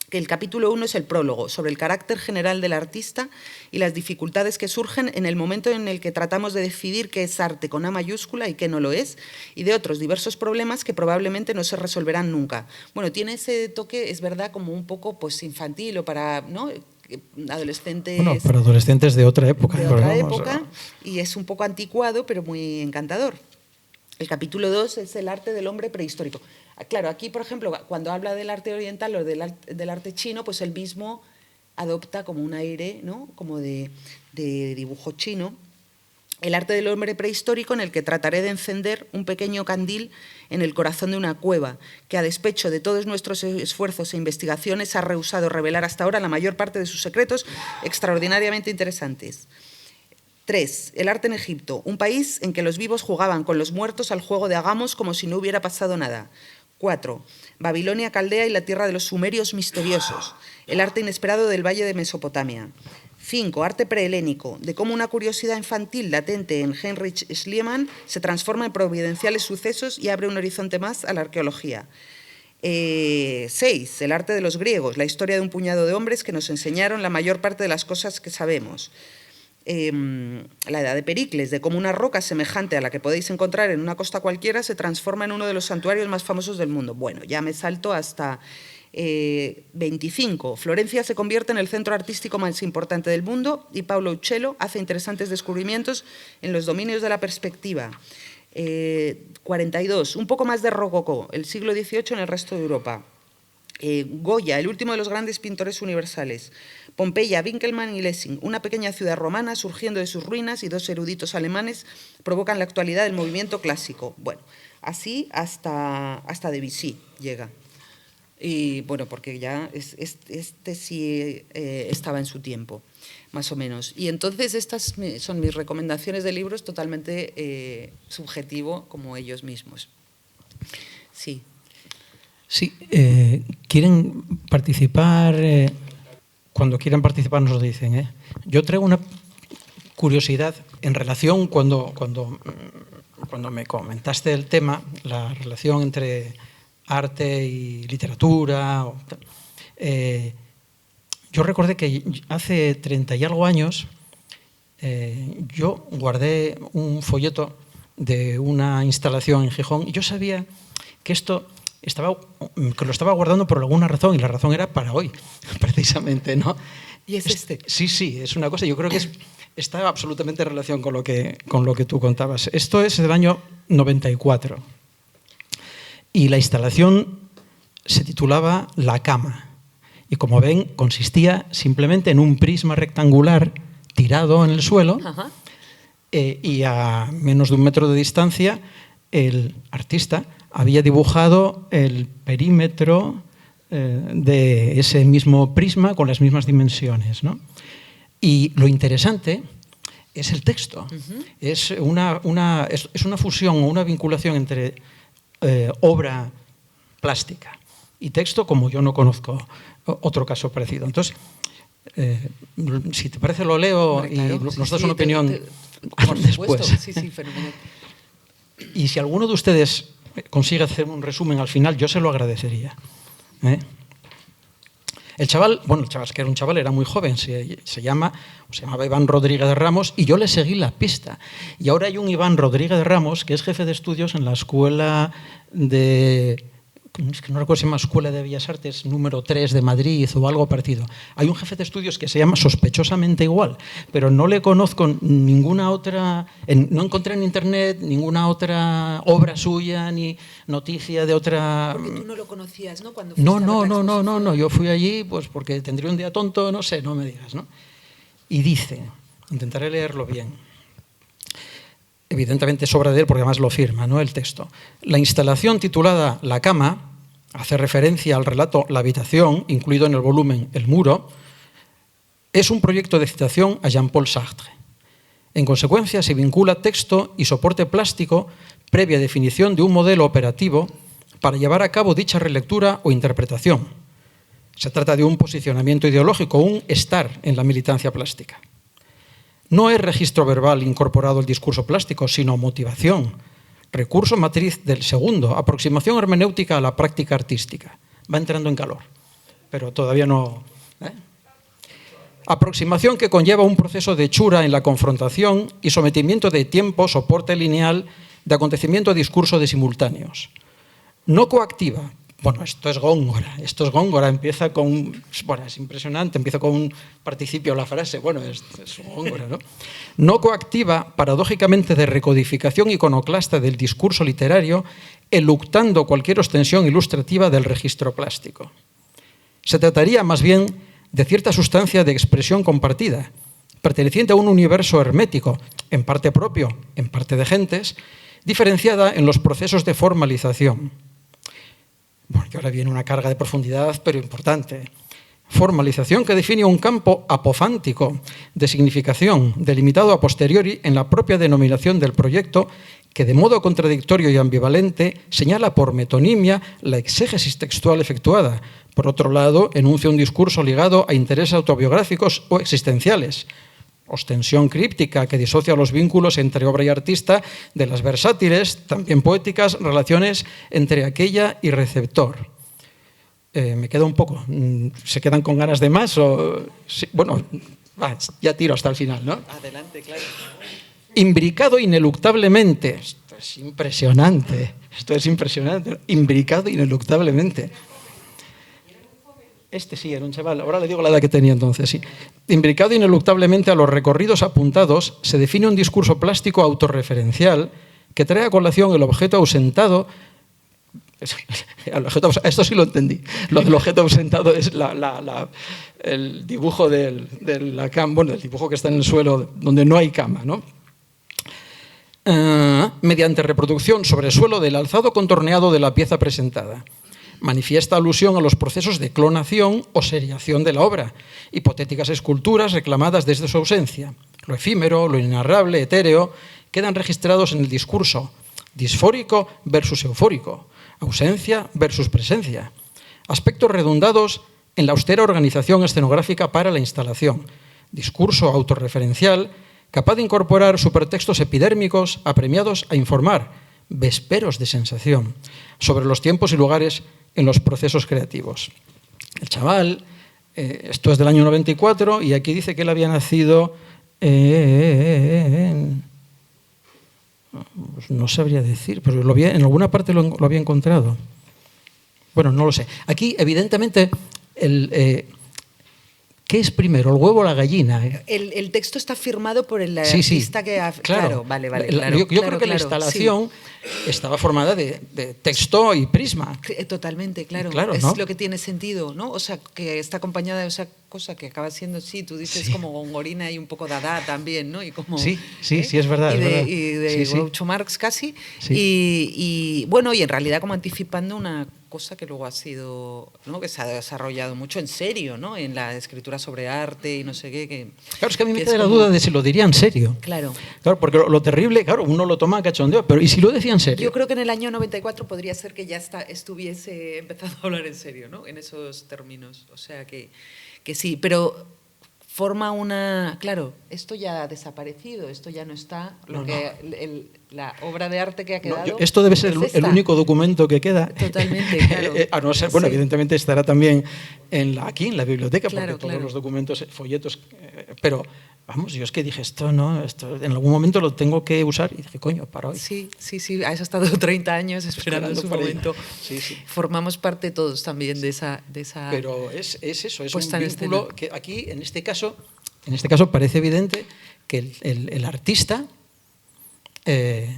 El capítulo 1 es el prólogo, sobre el carácter general del artista y las dificultades que surgen en el momento en el que tratamos de decidir qué es arte con A mayúscula y qué no lo es, y de otros diversos problemas que probablemente no se resolverán nunca. Bueno, tiene ese toque, es verdad, como un poco pues, infantil o para, ¿no?, adolescentes. Bueno, para adolescentes de otra época. De otra época, y es un poco anticuado, pero muy encantador. El capítulo 2 es el arte del hombre prehistórico. Claro, aquí, por ejemplo, cuando habla del arte oriental o del arte chino, pues él mismo adopta como un aire, ¿no?, como de dibujo chino. El arte del hombre prehistórico, en el que trataré de encender un pequeño candil en el corazón de una cueva, que a despecho de todos nuestros esfuerzos e investigaciones ha rehusado revelar hasta ahora la mayor parte de sus secretos extraordinariamente interesantes. 3. El arte en Egipto, un país en que los vivos jugaban con los muertos al juego de hagamos como si no hubiera pasado nada. 4. Babilonia, Caldea y la tierra de los sumerios misteriosos, el arte inesperado del valle de Mesopotamia. 5. Arte prehelénico, de cómo una curiosidad infantil latente en Heinrich Schliemann se transforma en providenciales sucesos y abre un horizonte más a la arqueología. 6. El arte de los griegos, la historia de un puñado de hombres que nos enseñaron la mayor parte de las cosas que sabemos. La edad de Pericles, de cómo una roca semejante a la que podéis encontrar en una costa cualquiera se transforma en uno de los santuarios más famosos del mundo. Bueno, ya me salto hasta 25. Florencia se convierte en el centro artístico más importante del mundo y Paolo Uccello hace interesantes descubrimientos en los dominios de la perspectiva. 42. Un poco más de rococó, el siglo XVIII en el resto de Europa. Goya, el último de los grandes pintores universales. Pompeya, Winkelmann y Lessing, una pequeña ciudad romana surgiendo de sus ruinas y 2 eruditos alemanes provocan la actualidad del movimiento clásico. Bueno, así hasta Debussy llega. Y bueno, porque ya este sí estaba en su tiempo, más o menos. Y entonces estas son mis recomendaciones de libros totalmente subjetivo, como ellos mismos. Sí. Sí, ¿quieren participar? Cuando quieran participar nos lo dicen. Yo traigo una curiosidad en relación cuando me comentaste el tema, la relación entre arte y literatura. Yo recordé que hace 30 y algo años yo guardé un folleto de una instalación en Gijón y yo sabía que que lo estaba guardando por alguna razón, y la razón era para hoy, precisamente, ¿no? ¿Y es este? Sí, es una cosa, yo creo que está absolutamente en relación con lo que tú contabas. Esto es del año 94 y la instalación se titulaba La Cama y, como ven, consistía simplemente en un prisma rectangular tirado en el suelo. Ajá. Y a menos de 1 metro de distancia el artista había dibujado el perímetro de ese mismo prisma con las mismas dimensiones, ¿no? Y lo interesante es el texto. Uh-huh. Es una fusión o una vinculación entre obra plástica y texto, como yo no conozco otro caso parecido. Entonces, si te parece, lo leo. Bueno, claro, y nos das una opinión por después. Supuesto. Sí, fenomenal. Y si alguno de ustedes consigue hacer un resumen al final, yo se lo agradecería. El chaval, es que era un chaval, era muy joven, se llamaba Iván Rodríguez de Ramos, y yo le seguí la pista. Y ahora hay un Iván Rodríguez de Ramos que es jefe de estudios en la escuela es que no recuerdo si se llama Escuela de Bellas Artes número 3 de Madrid o algo parecido. Hay un jefe de estudios que se llama sospechosamente igual, pero no le conozco ninguna otra, no encontré en internet ninguna otra obra suya ni noticia de otra. Porque tú no lo conocías, ¿no? Cuando No, yo fui allí pues porque tendría un día tonto, no sé, no me digas, ¿no? Y dice, intentaré leerlo bien. Evidentemente es obra de él porque además lo firma, ¿no?, el texto. La instalación titulada La Cama hace referencia al relato La Habitación, incluido en el volumen El Muro. Es un proyecto de citación a Jean-Paul Sartre. En consecuencia, se vincula texto y soporte plástico previa definición de un modelo operativo para llevar a cabo dicha relectura o interpretación. Se trata de un posicionamiento ideológico, un estar en la militancia plástica. No es registro verbal incorporado al discurso plástico, sino motivación, recurso matriz del segundo, aproximación hermenéutica a la práctica artística. Va entrando en calor, pero todavía no. Aproximación que conlleva un proceso de hechura en la confrontación y sometimiento de tiempo, soporte lineal, de acontecimiento a discurso de simultáneos. No coactiva. Bueno, esto es Góngora, empieza con, es impresionante, empieza con un participio la frase, es Góngora, ¿no? No coactiva, paradójicamente de recodificación iconoclasta del discurso literario, eluctando cualquier ostensión ilustrativa del registro plástico. Se trataría más bien de cierta sustancia de expresión compartida, perteneciente a un universo hermético, en parte propio, en parte de gentes, diferenciada en los procesos de formalización. Y ahora viene una carga de profundidad, pero importante. Formalización que define un campo apofántico de significación, delimitado a posteriori en la propia denominación del proyecto, que de modo contradictorio y ambivalente señala por metonimia la exégesis textual efectuada. Por otro lado, enuncia un discurso ligado a intereses autobiográficos o existenciales. Ostensión críptica que disocia los vínculos entre obra y artista de las versátiles, también poéticas, relaciones entre aquella y receptor. Me queda un poco. ¿Se quedan con ganas de más? Sí, ya tiro hasta el final, ¿no? Adelante, claro. Imbricado ineluctablemente. Esto es impresionante. Imbricado ineluctablemente. Este sí, era un chaval, ahora le digo la edad que tenía entonces, sí. Imbricado ineluctablemente a los recorridos apuntados, se define un discurso plástico autorreferencial que trae a colación el objeto ausentado. Esto sí lo entendí. Lo del objeto ausentado es el dibujo de la cama, el dibujo que está en el suelo donde no hay cama, ¿no? Mediante reproducción sobre suelo del alzado contorneado de la pieza presentada. manifiesta alusión a los procesos de clonación o seriación de la obra, hipotéticas esculturas reclamadas desde su ausencia. Lo efímero, lo inarrable, etéreo, quedan registrados en el discurso disfórico versus eufórico, ausencia versus presencia, aspectos redundados en la austera organización escenográfica para la instalación, discurso autorreferencial capaz de incorporar supertextos epidérmicos apremiados a informar, vesperos de sensación, sobre los tiempos y lugares en los procesos creativos. El chaval, esto es del año 94, y aquí dice que él había nacido pues no sabría decir, pero en alguna parte lo había encontrado. Bueno, no lo sé. Aquí, evidentemente, ¿qué es primero, el huevo o la gallina? El texto está firmado por el artista que ha... Claro, vale. Yo creo que la instalación estaba formada de texto y prisma. Totalmente, claro. Es ¿no? lo que tiene sentido, ¿no? O sea, que está acompañada de esa cosa que acaba siendo, tú dices como Gongorina y un poco Dada también, ¿no? Y como, sí, es verdad. Y de Groucho Marx casi. Sí. Y bueno, y en realidad como anticipando una cosa que luego ha sido, ¿no? Que se ha desarrollado mucho en serio, ¿no? En la escritura sobre arte y no sé qué. Claro, es que a mí me queda la duda de si lo diría en serio. Claro, porque lo terrible, claro, uno lo toma a cachondeo, pero ¿y si lo decía en serio? Yo creo que en el año 94 podría ser que ya estuviese empezado a hablar en serio, ¿no? En esos términos. O sea que sí, pero forma una... Claro, esto ya ha desaparecido, esto ya no está. La obra de arte que ha quedado... esto debe ser el único documento que queda. Totalmente, claro. A no ser, bueno, evidentemente estará también aquí en la biblioteca, claro, porque todos los documentos, folletos... pero, vamos, yo es que dije, esto en algún momento lo tengo que usar, y dije, coño, para hoy. Sí, has estado 30 años esperando su momento. Sí. Formamos parte todos también de esa Pero es eso, es puesta un en vínculo escena. que aquí, en este caso parece evidente que el artista... El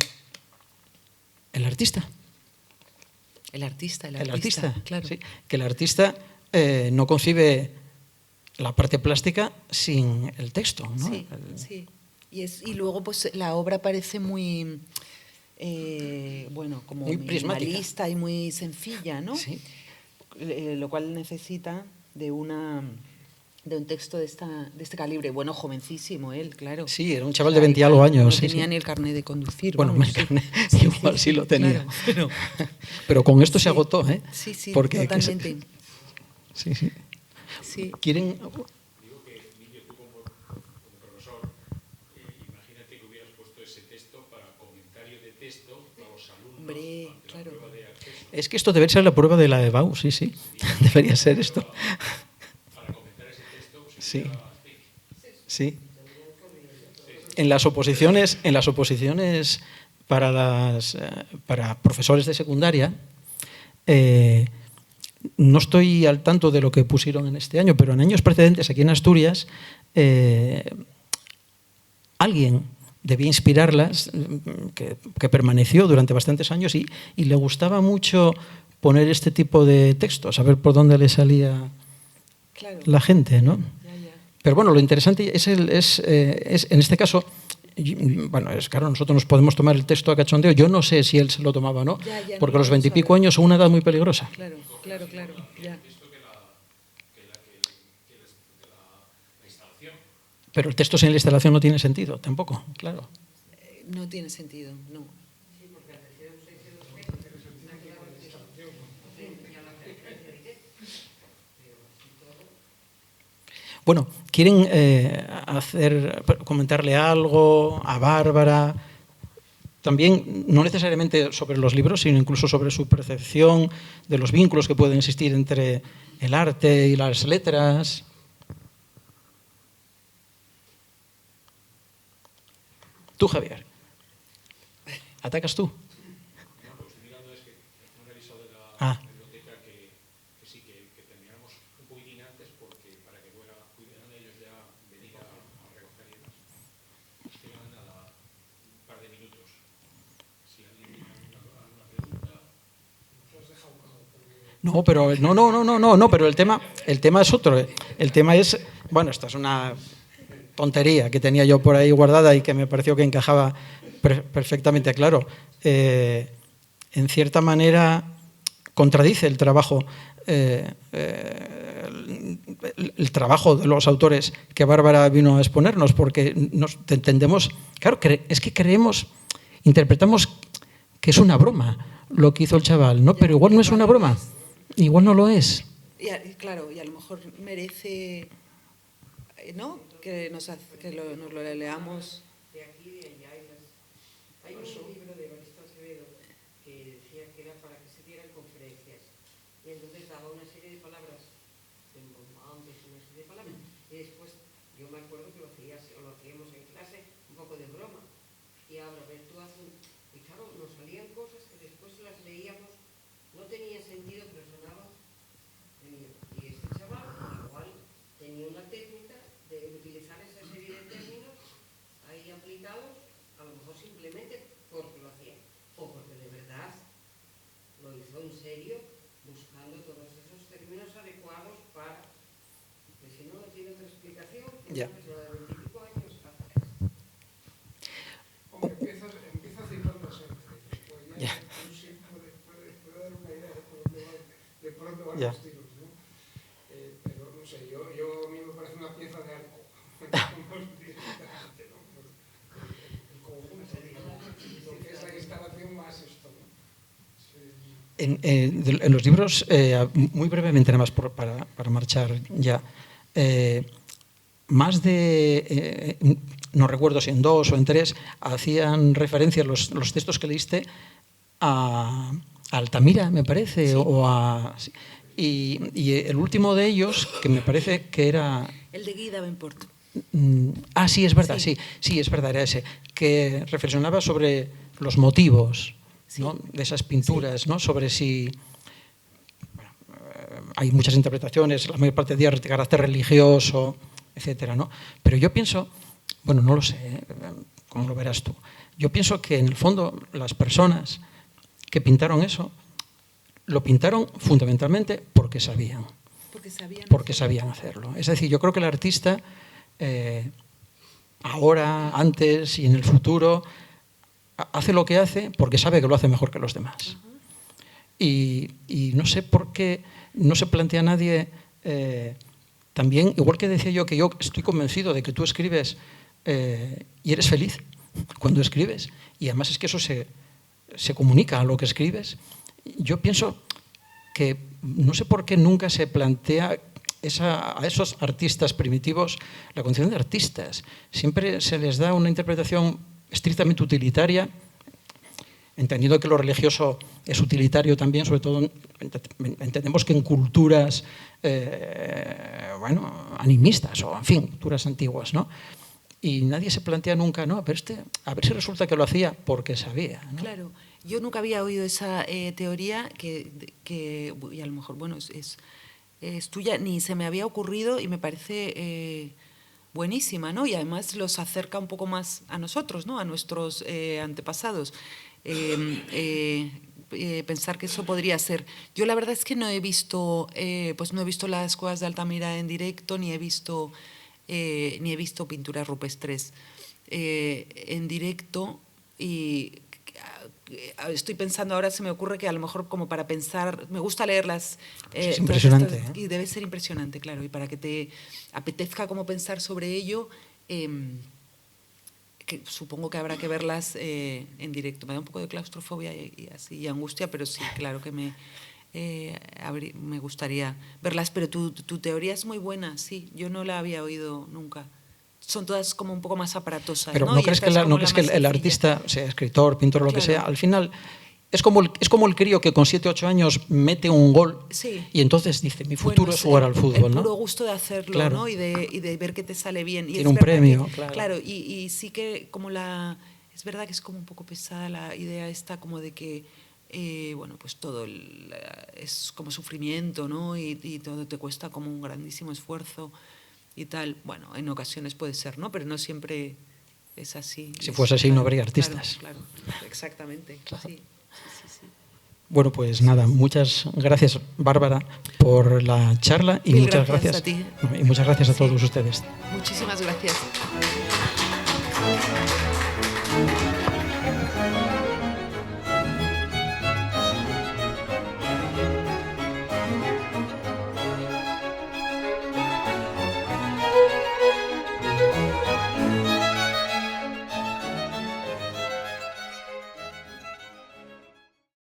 artista, claro. Sí, que el artista no concibe la parte plástica sin el texto, ¿no? Sí. Y luego pues la obra parece muy, como muy prismática, minimalista y muy sencilla, ¿no? Sí. Lo cual necesita de un texto de este calibre. Bueno, jovencísimo él, claro. Sí, era un chaval de 20 y algo años. No tenía ni el carnet de conducir. Bueno, igual sí lo tenía. Claro, pero con esto se agotó, ¿eh? Sí, porque totalmente. Sí. ¿Quieren...? Digo que, Emilio, tú como profesor, imagínate que hubieras puesto ese texto para comentario de texto a los alumnos. Hombre, claro. La prueba de acceso. Es que esto debería ser la prueba de la EBAU, sí. Debería ser esto. Sí. En las oposiciones para profesores de secundaria, no estoy al tanto de lo que pusieron en este año, pero en años precedentes aquí en Asturias, alguien debía inspirarlas, que permaneció durante bastantes años y le gustaba mucho poner este tipo de textos, a ver por dónde le salía la gente, ¿no? Pero bueno, lo interesante es en este caso, bueno, es claro, nosotros nos podemos tomar el texto a cachondeo. Yo no sé si él se lo tomaba o no, porque los 20 y pico años son una edad muy peligrosa. Claro, ya. Pero el texto sin la instalación no tiene sentido, tampoco, claro. No tiene sentido, no. Bueno, ¿quieren comentarle algo a Bárbara? También, no necesariamente sobre los libros, sino incluso sobre su percepción de los vínculos que pueden existir entre el arte y las letras. Tú, Javier. ¿Atacas tú? No, lo que estoy mirando es que no he avisado de la biblioteca que sí, que termináramos un poquitín antes porque para que pudieran ellos ya venir a recoger y demás. Tengan nada, un par de minutos. Si alguien tiene alguna pregunta. No, pero pero el tema es otro. El tema es, bueno, esta es una tontería que tenía yo por ahí guardada y que me pareció que encajaba perfectamente, claro. En cierta manera, contradice el trabajo de los autores que Bárbara vino a exponernos, porque entendemos, claro, es que interpretamos que es una broma lo que hizo el chaval, ¿no? Pero igual no es una broma, igual no lo es. Claro, y a lo mejor merece, ¿no?, que nos lo leamos. De aquí y de allá. Hay un libro de Evaristo Acevedo que decía que era para que se dieran conferencias. Y entonces daba una serie de palabras, embombantes, una serie de palabras. Y después yo me acuerdo que lo hacíamos en clase un poco de broma. Y ahora, ver, tú haces y claro, nos salían cosas que después las leíamos, no tenía sentido, pero sonaba genial. Y este chaval igual tenía una técnica de utilizar esa serie de términos ahí aplicados, a lo mejor simplemente porque lo hacía, o porque de verdad lo hizo en serio, buscando todos esos términos adecuados para, que si no, no tiene otra explicación, que Ya. una persona de 20 y pico años hace esto. Hombre, empieza citando a Sergio. Pues ya puede dar una idea de por dónde van Ya. los tiros, ¿no? Pero no sé, yo a mí me parece una pieza de arco. Directamente, ¿no? El conjunto, lo que es la instalación más esto, ¿no? Sí. En los libros, muy brevemente, nada más para marchar ya, más de, no recuerdo si en 2 o en 3, hacían referencia los textos que leíste a Altamira, me parece, sí. Y el último de ellos, que me parece que era... El de Guy Davenport. Sí, es verdad, sí, es verdad, era ese, que reflexionaba sobre los motivos, sí, ¿no?, de esas pinturas, ¿no?, sobre si... Bueno, hay muchas interpretaciones, la mayor parte de ellas de carácter religioso, etcétera, ¿no? Pero yo pienso, bueno, no lo sé, ¿cómo lo verás tú? Yo pienso que en el fondo las personas que pintaron eso, lo pintaron fundamentalmente porque sabían. Porque sabían hacerlo. Es decir, yo creo que el artista, ahora, antes y en el futuro, hace lo que hace porque sabe que lo hace mejor que los demás. Y no sé por qué no se plantea nadie, también, igual que decía yo, que yo estoy convencido de que tú escribes y eres feliz cuando escribes, y además es que eso se comunica a lo que escribes. Yo pienso que no sé por qué nunca se plantea a esos artistas primitivos la condición de artistas. Siempre se les da una interpretación estrictamente utilitaria, entendiendo que lo religioso es utilitario también, sobre todo entendemos que en culturas animistas o, en fin, culturas antiguas, ¿no? Y nadie se plantea nunca, ¿no? Pero a ver si resulta que lo hacía porque sabía, ¿no? Claro. Yo nunca había oído esa teoría que y a lo mejor, bueno, es tuya, ni se me había ocurrido y me parece buenísima, ¿no? Y además los acerca un poco más a nosotros, ¿no?, a nuestros antepasados. Pensar que eso podría ser. Yo la verdad es que no he visto las cuevas de Altamira en directo, ni he visto pinturas rupestres en directo, y estoy pensando ahora, se me ocurre que a lo mejor como para pensar, me gusta leerlas. Es impresionante. Y debe ser impresionante, claro, y para que te apetezca como pensar sobre ello, que supongo que habrá que verlas en directo. Me da un poco de claustrofobia y así, y angustia, pero sí, claro que me gustaría verlas. Pero tu teoría es muy buena, sí, yo no la había oído nunca. Son todas como un poco más aparatosas. Pero ¿no? crees que el artista, sea escritor, pintor o lo que sea, al final es como el crío que con 7 o 8 años mete un gol, sí, y entonces dice, mi futuro es jugar al fútbol, el ¿no? puro gusto de hacerlo, claro, ¿no? Y de ver que te sale bien. Y tiene un premio, claro. Y sí que es verdad que es como un poco pesada la idea esta como de que pues todo es como sufrimiento, ¿no? Y todo te cuesta como un grandísimo esfuerzo y tal. Bueno, en ocasiones puede ser, ¿no? Pero no siempre es así. Si fuese así, no habría artistas. Claro, exactamente. Claro. Sí. Bueno, pues nada, muchas gracias, Bárbara, por la charla y muchas gracias a ti. Y muchas gracias a todos ustedes. Muchísimas gracias.